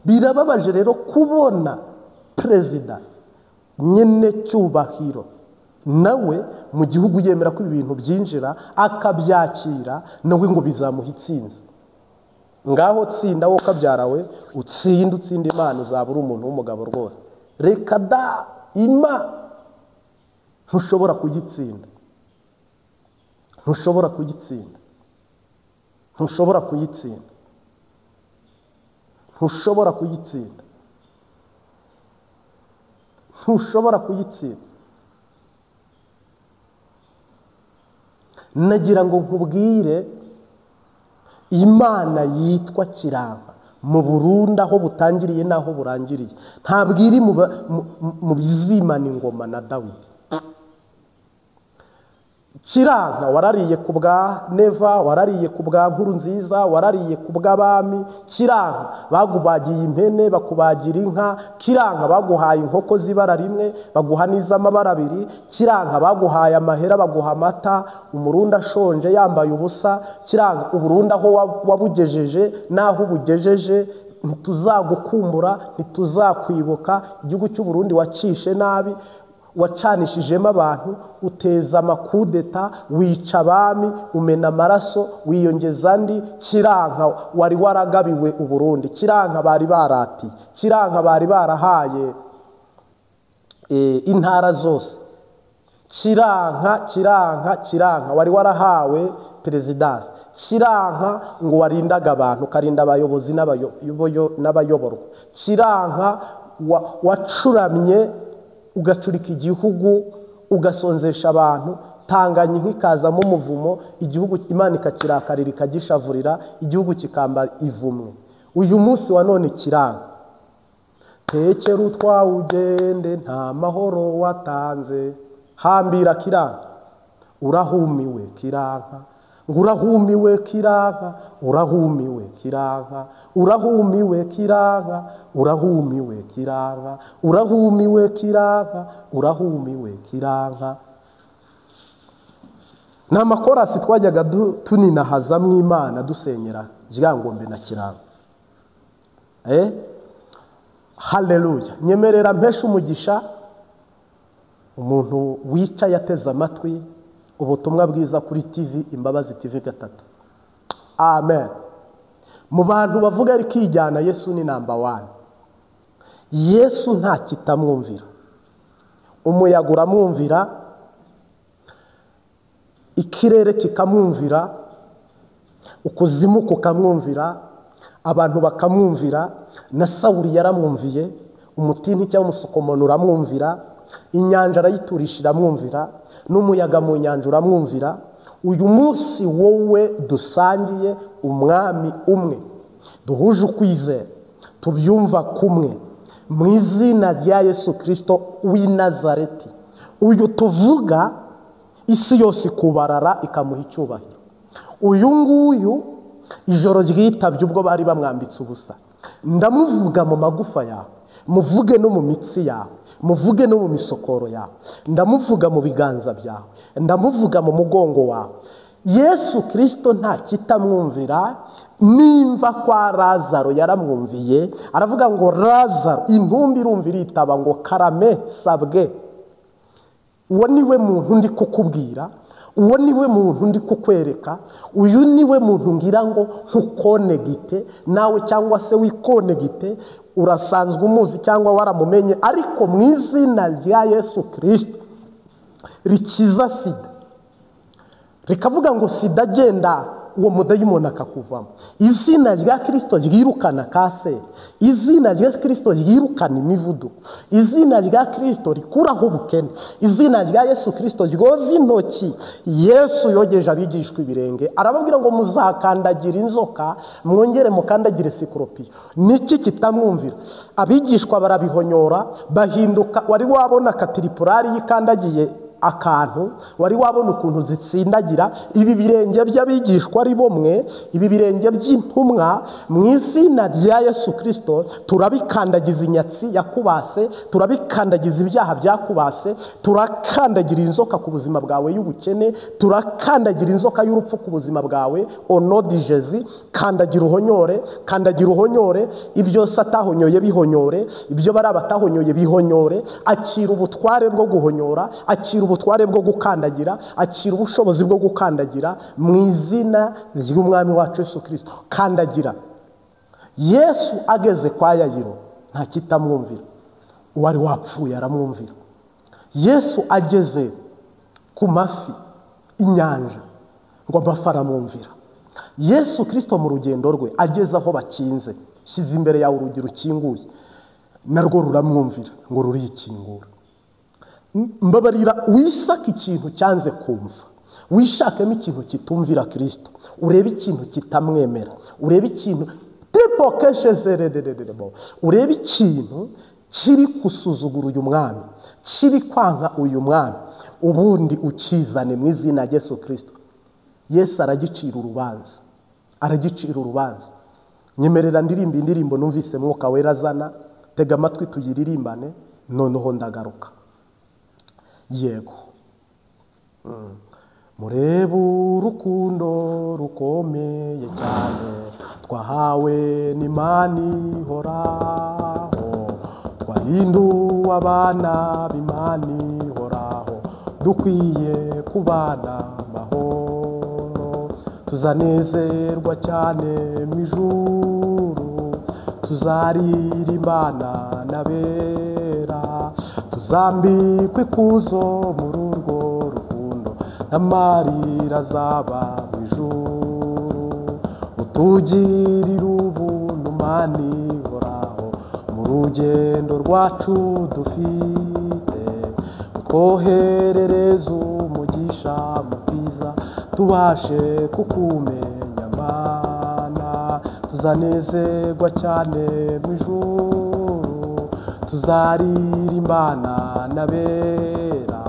Birababaje rero kubona perezida nyene cyubahiro nawe mu gihugu yemera ko ibintu byinjira akabyakira, nawe ngo bizamuha itsinzi. Ngaho tsinda wo kabyarawe, utsinde Imana, uzaba uri umuntu w'umugabo rwose. Reka da, Imana ntushobora kuyitsinda, ntushobora kuyitsinda, ntushobora kuyitsinda, ntushobora kuyitsinda, ntushobora kuyitsinda. Nagira ngo nkubwire, Imana yitwa Kiranka mu Burundi aho butangiriye n'aho burangiriye ntabwo iri mu bizimana ingoma na Dawidi. Kiranka warariye ku bwa Neva, warariye ku bwa Nkurunziza, warariye ku bw'abami. Kiranka bagubagiye impene bakubagira inka. Kiranka baguhaye inkoko zibara rimwe baguha n'iz'amabara abiri. Kiranka baguhaye amahera baguha amata, umurundi ashonje yambaye ubusa. Kiranka uburundi aho wabugejeje n'aho ubugejeje ntituzagukumbura, ntituzakwibuka. Igihugu cy'u Burundi wacishe nabi, wacanishijemo abantu, uteza amakudeta, wica abami, umena amaraso, wiyongeza andi. Kiranka wari waragabiwe u Burundi. Kiranka bari barati, Kiranka bari barahaye intara zose. Kiranka wari warahawe perezidansi. Kiranka ngo warindaga abantu, ukarinda abayobozi n'abayoborwa. Kiranka wacuramye ugacurika igihugu, ugasonzesha abantu. Tanganyika ikazamo umuvumo, igihugu Imana ikakirakarira ikagishavurira, igihugu kikamba ivumwe. Uyu munsi wa none Kiranka, tekera utwawe ugende nta mahoro watanze. Hambira Kiranka, urahumiwe Kiranka, urahumiwe Kiranka, urahumiwe Kiranka, urahumiwe Kiranka, urahumiwe Kiranka, urahumiwe Kiranka, urahumiwe Kiranka. Ni amakorasi twajyaga tuninahazamo Imana dusenyera Ryangombe na Kiranka. Haleluya. Nyemerera mpesha umugisha umuntu wicaye ateze amatwi ubutumwa bwiza kuri TV Imbabazi TV 3. Amen. Mu bantu bavuga ari kijyana Yesu ni number 1. Yesu nta kitamwumvira. Umuyaga uramwumvira, ikirere kikamwumvira, ukuzimu kukamwumvira, abantu bakamwumvira. Na Sawuli yaramwumviye, umutini cyangwa umusukomono uramwumvira, inyanja arayiturishira iramwumvira, n'umuyaga mu nyanja uramwumvira. Uyu munsi wowe dusangiye umwami umwe, duhuje ukwizera, tubyumva kumwe, mu izina rya Yesu Kristo w'i Nazareti. Uyu tuvuga isi yose kubarara ikamuha icyubahiro. Uyu nguyu ijoro ryitabye ubwo bari bamwambitse ubusa. Ndamuvuga mu magufa yawe, muvuge no mu mitsi yawe, muvuge no mu misokoro yawe, ndamuvuga mu biganza byawe, ndamuvuga mu mugongo wawe. Yesu Kristo nta kitamwumvira. Nimva kwa Lazaro yaramwumviye, aravuga ngo Lazaro, intumbi irumvira itaba ngo karame sabwe. Uwo niwe muntu ndi kukubwira, uwo niwe muntu ndi kukwereka, uyu niwe muntu ngira ngo ntukonegite nawe cyangwa se wikonegite. Urasanzwe umuzi cyangwa waramumenye, ariko mu izina rya Yesu Kristo rikiza sida, rikavuga ngo sida genda uwo mudayimoni akakuvamo. Izina rya Kristo ryirukana kanseri, izina rya Kristo ryirukana imivuduko, izina rya Kristo rikuraho ubukene, izina rya Yesu Kristo ryoza intoki. Yesu yogeje abigishwa ibirenge arababwira ngo muzakandagira inzoka mwongere mukandagire sikoropiyo. Niki kitamwumvira? Abigishwa barabihonyora bahinduka, wari wabona katiripurari yikandagiye akantu, wari wabona ukuntu zitsindagira. Ibi birenge by'abigishwa ari bomwe, ibi birenge by'intumwa mu izina rya Yesu Kristo turabikandagiza inyatsi yakubase, turabikandagiza ibyaha byakubase, turakandagira inzoka ku buzima bwawe y'ubukene, turakandagira inzoka y'urupfu ku buzima bwawe. Onodi Jezi, kandagira uhonyore, kandagira uhonyore. Ibyo satahonyoye bihonyore, ibyo bari abatahonyoye bihonyore. Akira ubutware bwo guhonyora, akira ubutware bwo gukandagira, akira ubushobozi bwo gukandagira mu izina ry'umwami wacu Yesu Kristo. Kandagira. Yesu ageze kwa Yayiro nta kitamwumvira, uwari wapfuye aramwumvira. Yesu ageze ku mafi inyanja ngo amafi aramwumvira. Yesu Kristo mu rugendo rwe ageze aho bakinze, shyize imbere yawe urugi rukinguye, narwo ruramwumvira ngo rurikingura. Mbabarira wisaka ikintu cyanze kumva, wishakemo ikintu kitumvira Kristo, urebe ikintu kitamwemera, urebe ikintu urebe ikintu kiri kusuzugura uyu mwami, kiri kwanka uyu mwami, ubundi ukizane mu izina rya Yesu Kristo. Yesu aragicira urubanza, aragicira urubanza. Nyemerera ndirimba indirimbo numvise Mwuka Wera azana, tega amatwi tuyiririmbane, noneho ndagaruka. Yego. Murebe urukundo rukomeye cyane twahawe n'Imana ihoraho, twahinduwe abana b'Imana ihoraho, dukwiye kubana amahoro. Tuzanezerwa cyane mu ijuru, tuzaririmbana n'abera, tuzambikwa ikuzo muri urwo rukundo, n'amarira azaba mu ijuru. Utugirira ubuntu Mana ihoraho mu rugendo rwacu dufite, utwoherereza umugisha mu bwiza, tubashe kukumenya Mana. Tuzanezerwa cyane mu ijuru, tuzaririmbana n'abera,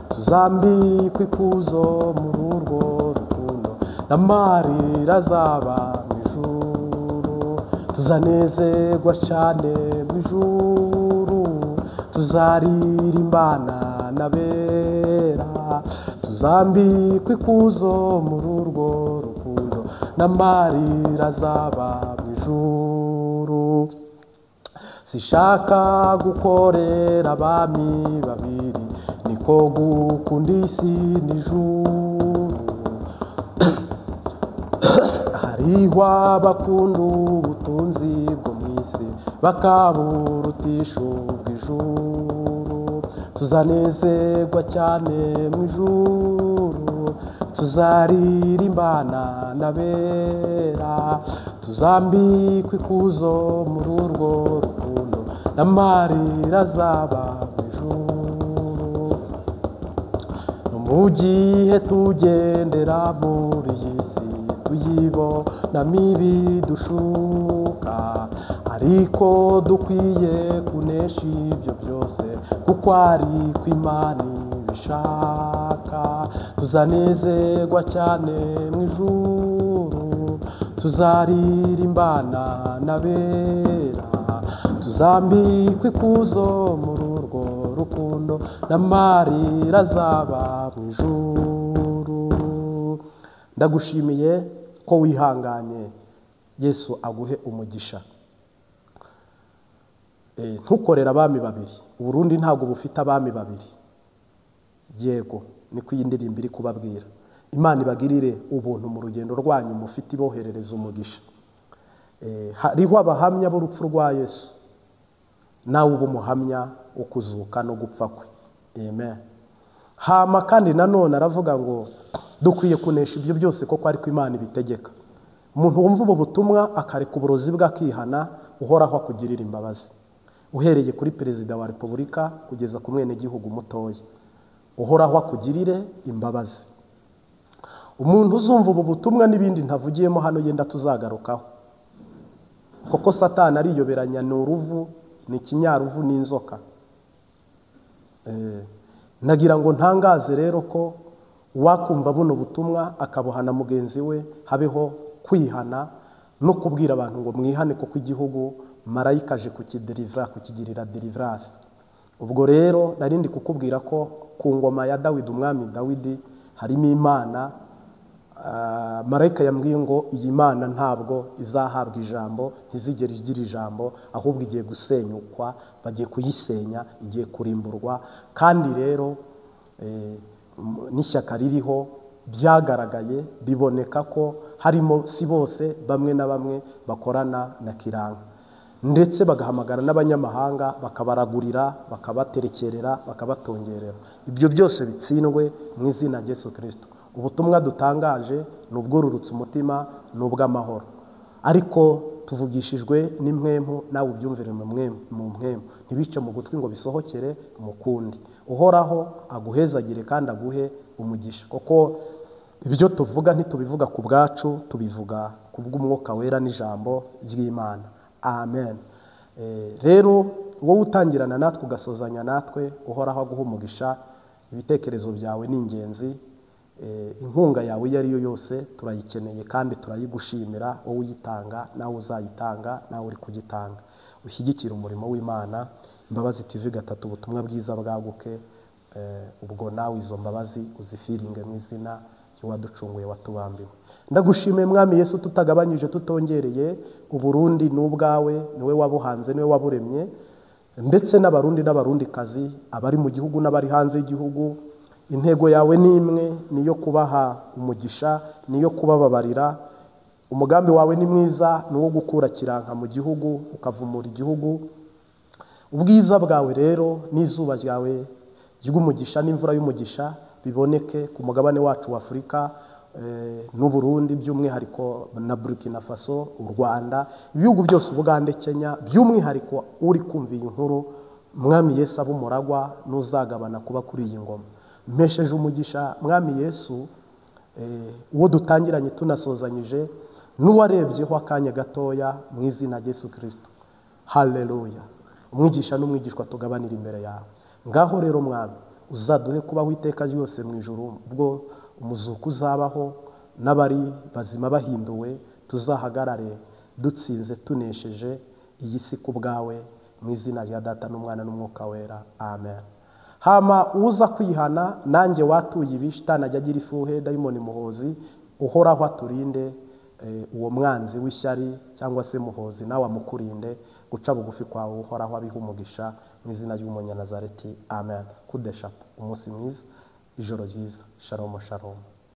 tuzambikwa ikuzo muri urwo rukundo, n'amarira azaba mu ijuru. Tuzanezerwa cyane mu ijuru, tuzaririmbana n'abera, tuzambikwa ikuzo muri urwo rukundo, n'amarira azaba mu ijuru. Sishaka gukorera abami babiri, niko gukunda isi n'ijuru. Hariho abakunda ubutunzi bwo mu isi, bakaburutisha ubw'ijuru. Tuzanezerwa cyane mu ijuru, tuzaririmbana n'abera, tuzambikwa ikuzo muri urwo rukundo, n'amarira azaba mu ijuru. No mu gihe tugendera muri iyi si tuyibonamo ibidushuka, ariko dukwiye kunesha ibyo byose, kuko ari ko Imana ibishaka. Tuzanezerwa cyane mu ijuru, tuzaririmbana n'abera, tuzambikwa ikuzo muri urwo rukundo, n'amarira azaba mu ijuru. Ndagushimiye ko wihanganye, Yesu aguhe umugisha. Ntukorera abami babiri, Uburundi ntabwo bufite abami babiri. Yego, niko iyi ndirimbo iri kubabwira. Imana ibagirire ubuntu mu rugendo rwanyu mufite, iboherereza umugisha. Hariho abahamya b'urupfu rwa Yesu, nawe uba umuhamya wo kuzuka no gupfa kwe. Amen. Hama kandi nanone aravuga ngo dukwiye kunesha ibyo byose koko ariko Imana ibitegeka. Umuntu wumva ubu butumwa akareka uburozi bwe akihana, uhoraho akugirira imbabazi, uhereye kuri perezida wa repubulika kugeza ku mwene gihugu mutoya, uhoraho akugirire imbabazi. Umuntu uzumva ubu butumwa n'ibindi ntavugiyemo hano yenda tuzagarukaho, koko Satani ariyoberanya, ni uruvu, ni ikinyaruvu n'inzoka. Nagira ngo ntangaze rero ko wakumva buno butumwa akabuhana mugenzi we, habeho kwihana no kubwira abantu ngo mwihane, kuko igihugu marayika aje kukigirira deliverance. Ubwo rero narindi kukubwira ko ku ngoma ya Dawidi, umwami Dawidi, harimo Imana. Marayika yambwiye ngo iyi Mana ntabwo izahabwa ijambo, ntizigera igira ijambo, ahubwo igiye gusenyukwa, bagiye kuyisenya, igiye kurimburwa. Kandi rero n'ishyaka ririho byagaragaye, biboneka ko harimo si bose, bamwe na bamwe bakorana na kiranga, ndetse bagahamagara n'abanyamahanga bakabaragurira, bakabaterekerera, bakabatongerera. Ibyo byose bitsindwe mu izina rya Yesu Kristo. Ubutumwa dutangaje ni ubwururutse umutima, ni ubw'amahoro, ariko tuvugishijwe n'impwemu, nawe ubyumvire mu mpwemu, ntibice mu gutwi ngo bisohokere mu kundi. Uhoraho aguhezagire kandi aguhe umugisha, kuko ibyo tuvuga ntitubivuga ku bwacu, tubivuga ku bw'umwuka wera n'ijambo ry'Imana. Amen. Rero wowe utangirana natwe ugasozanya natwe, uhoraho aguha umugisha. Ibitekerezo byawe ni ingenzi, inkunga yawe iyo ari yo yose turayikeneye kandi turayigushimira. Wowe uyitanga, nawe uzayitanga, nawe uri kugitanga. Ushyigikira umurimo w'Imana. Imbabazi TV gatatu, ubutumwa bwiza bwaguke. Ubwo nawe izo mbabazi uzifiringe mu izina ry'uwaducunguye, watubambiwe. Ndagushimiye Mwami Yesu, tutagabanyije tutongereye. Uburundi ni ubwawe, niwe wabuhanze, niwe waburemye, ndetse n'abarundi n'abarundikazi, abari mu gihugu n'abari hanze y'igihugu. Intego yawe ni imwe, niyo kubaha umugisha, niyo kubababarira. Umugambi wawe ni mwiza, ni uwo gukura kiranka mu gihugu, ukavumura igihugu. Ubwiza bwawe rero n'izuba ryawe ry'umugisha n'imvura y'umugisha biboneke ku mugabane wacu wa Afurika, n'u Burundi by'umwihariko, na Burkina Faso, u Rwanda, ibihugu byose, Uganda, Kenya, by'umwihariko uri kumva iyi nkuru. Mwami Yesu abumuragwa n'uzagabana kuba kuri iyi ngoma. Mpesheje umugisha Mwami Yesu, uwo dutangiranye tunasozanyije, n'uwarebyeho akanya gatoya, mu izina rya Yesu Kristo. Haleluya. Umwigisha n'umwigishwa tugabanira imbere yawe. Ngaho rero Mwami, uzaduhe kubaho iteka ryose mu ijuru, ubwo umuzuko uzabaho n'abari bazima bahinduwe, tuzahagarare dutsinze tunesheje iyi si ku bwawe, mu izina rya Data n'Umwana n'Umwuka wera. Amen. Hama uza kwihana, nanjye watuye ibi, shitani ajya agira ifuhe, dayimoni muhozi, uhoraho aturinde uwo mwanzi w'ishyari cyangwa se muhozi, nawe amukurinde. Guca bugufi kwawe uhoraho abiha umugisha, mu izina ry'Umunyanazareti. Amen. Kudesha umunsi mwiza, ijoro ryiza. Shalom shalom.